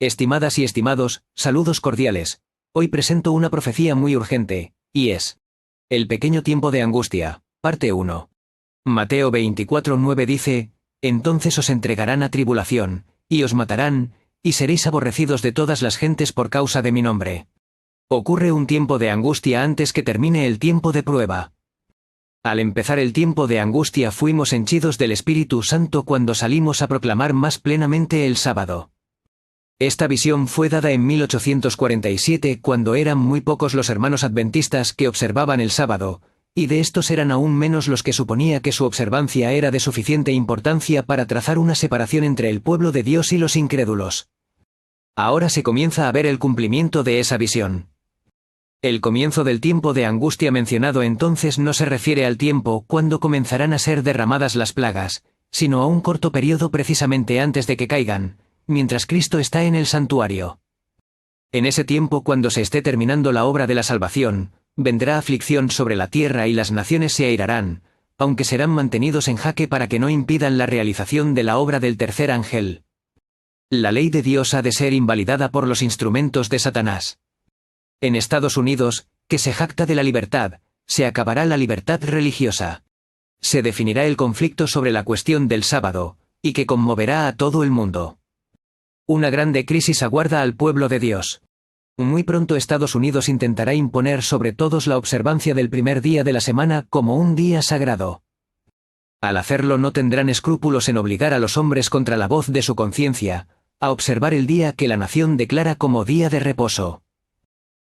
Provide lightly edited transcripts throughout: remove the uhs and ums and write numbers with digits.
Estimadas y estimados, saludos cordiales. Hoy presento una profecía muy urgente, y es el pequeño tiempo de angustia, parte 1. Mateo 24:9 dice: Entonces os entregarán a tribulación, y os matarán, y seréis aborrecidos de todas las gentes por causa de mi nombre. Ocurre un tiempo de angustia antes que termine el tiempo de prueba. Al empezar el tiempo de angustia fuimos henchidos del Espíritu Santo cuando salimos a proclamar más plenamente el sábado. Esta visión fue dada en 1847 cuando eran muy pocos los hermanos adventistas que observaban el sábado, y de estos eran aún menos los que suponía que su observancia era de suficiente importancia para trazar una separación entre el pueblo de Dios y los incrédulos. Ahora se comienza a ver el cumplimiento de esa visión. El comienzo del tiempo de angustia mencionado entonces no se refiere al tiempo cuando comenzarán a ser derramadas las plagas, sino a un corto periodo precisamente antes de que caigan, mientras Cristo está en el santuario. En ese tiempo, cuando se esté terminando la obra de la salvación, vendrá aflicción sobre la tierra y las naciones se airarán, aunque serán mantenidos en jaque para que no impidan la realización de la obra del tercer ángel. La ley de Dios ha de ser invalidada por los instrumentos de Satanás. En Estados Unidos, que se jacta de la libertad, se acabará la libertad religiosa. Se definirá el conflicto sobre la cuestión del sábado, y que conmoverá a todo el mundo. Una grande crisis aguarda al pueblo de Dios. Muy pronto Estados Unidos intentará imponer sobre todos la observancia del primer día de la semana como un día sagrado. Al hacerlo no tendrán escrúpulos en obligar a los hombres contra la voz de su conciencia, a observar el día que la nación declara como día de reposo.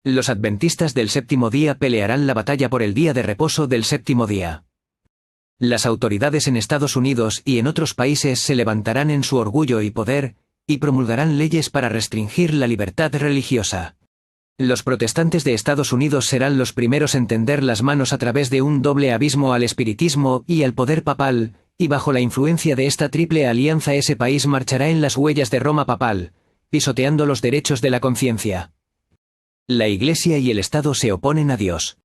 Los adventistas del séptimo día pelearán la batalla por el día de reposo del séptimo día. Las autoridades en Estados Unidos y en otros países se levantarán en su orgullo y poder, y promulgarán leyes para restringir la libertad religiosa. Los protestantes de Estados Unidos serán los primeros en tender las manos a través de un doble abismo al espiritismo y al poder papal, y bajo la influencia de esta triple alianza ese país marchará en las huellas de Roma papal, pisoteando los derechos de la conciencia. La Iglesia y el Estado se oponen a Dios.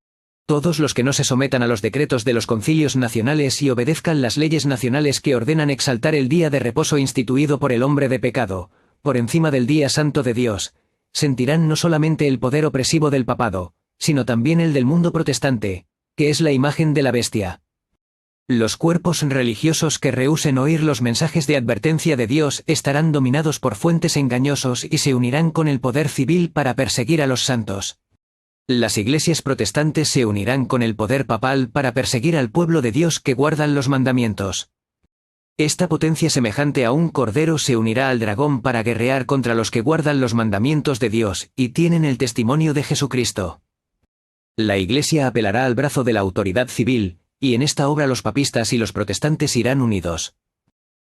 Todos los que no se sometan a los decretos de los concilios nacionales y obedezcan las leyes nacionales que ordenan exaltar el día de reposo instituido por el hombre de pecado, por encima del día santo de Dios, sentirán no solamente el poder opresivo del papado, sino también el del mundo protestante, que es la imagen de la bestia. Los cuerpos religiosos que rehúsen oír los mensajes de advertencia de Dios estarán dominados por fuentes engañosos y se unirán con el poder civil para perseguir a los santos. Las iglesias protestantes se unirán con el poder papal para perseguir al pueblo de Dios que guardan los mandamientos. Esta potencia semejante a un cordero se unirá al dragón para guerrear contra los que guardan los mandamientos de Dios y tienen el testimonio de Jesucristo. La Iglesia apelará al brazo de la autoridad civil, y en esta obra los papistas y los protestantes irán unidos.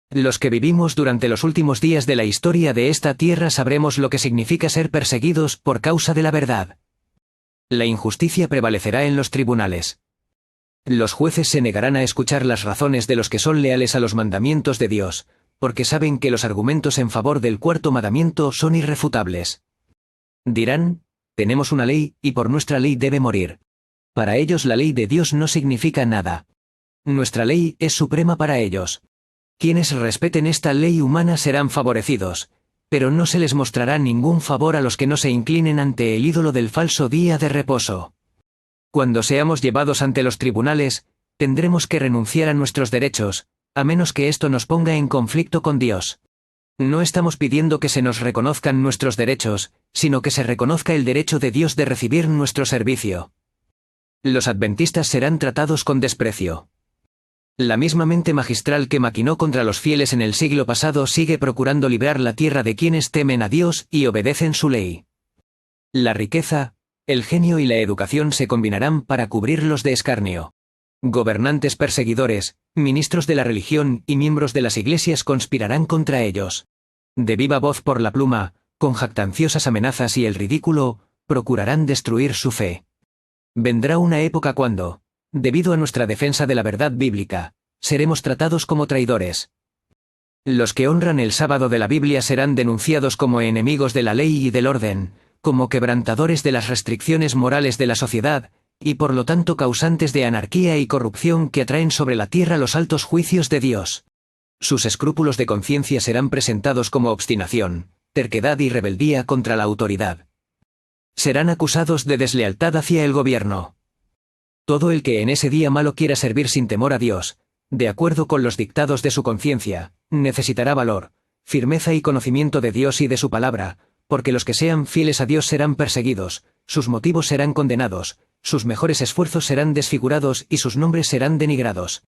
Los que vivimos durante los últimos días de la historia de esta tierra sabremos lo que significa ser perseguidos por causa de la verdad. La injusticia prevalecerá en los tribunales. Los jueces se negarán a escuchar las razones de los que son leales a los mandamientos de Dios, porque saben que los argumentos en favor del cuarto mandamiento son irrefutables. Dirán: tenemos una ley, y por nuestra ley debe morir. Para ellos la ley de Dios no significa nada. Nuestra ley es suprema para ellos. Quienes respeten esta ley humana serán favorecidos, pero no se les mostrará ningún favor a los que no se inclinen ante el ídolo del falso día de reposo. Cuando seamos llevados ante los tribunales, tendremos que renunciar a nuestros derechos, a menos que esto nos ponga en conflicto con Dios. No estamos pidiendo que se nos reconozcan nuestros derechos, sino que se reconozca el derecho de Dios de recibir nuestro servicio. Los adventistas serán tratados con desprecio. La misma mente magistral que maquinó contra los fieles en el siglo pasado sigue procurando librar la tierra de quienes temen a Dios y obedecen su ley. La riqueza, el genio y la educación se combinarán para cubrirlos de escarnio. Gobernantes perseguidores, ministros de la religión y miembros de las iglesias conspirarán contra ellos. De viva voz por la pluma, con jactanciosas amenazas y el ridículo, procurarán destruir su fe. Vendrá una época cuando, debido a nuestra defensa de la verdad bíblica, seremos tratados como traidores. Los que honran el sábado de la Biblia serán denunciados como enemigos de la ley y del orden, como quebrantadores de las restricciones morales de la sociedad, y por lo tanto causantes de anarquía y corrupción que atraen sobre la tierra los altos juicios de Dios. Sus escrúpulos de conciencia serán presentados como obstinación, terquedad y rebeldía contra la autoridad. Serán acusados de deslealtad hacia el gobierno. Todo el que en ese día malo quiera servir sin temor a Dios, de acuerdo con los dictados de su conciencia, necesitará valor, firmeza y conocimiento de Dios y de su palabra, porque los que sean fieles a Dios serán perseguidos, sus motivos serán condenados, sus mejores esfuerzos serán desfigurados y sus nombres serán denigrados.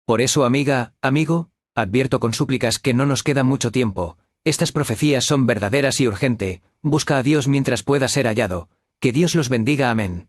Por eso, amiga, amigo, advierto con súplicas que no nos queda mucho tiempo. Estas profecías son verdaderas y urgente. Busca a Dios mientras pueda ser hallado. Que Dios los bendiga. Amén.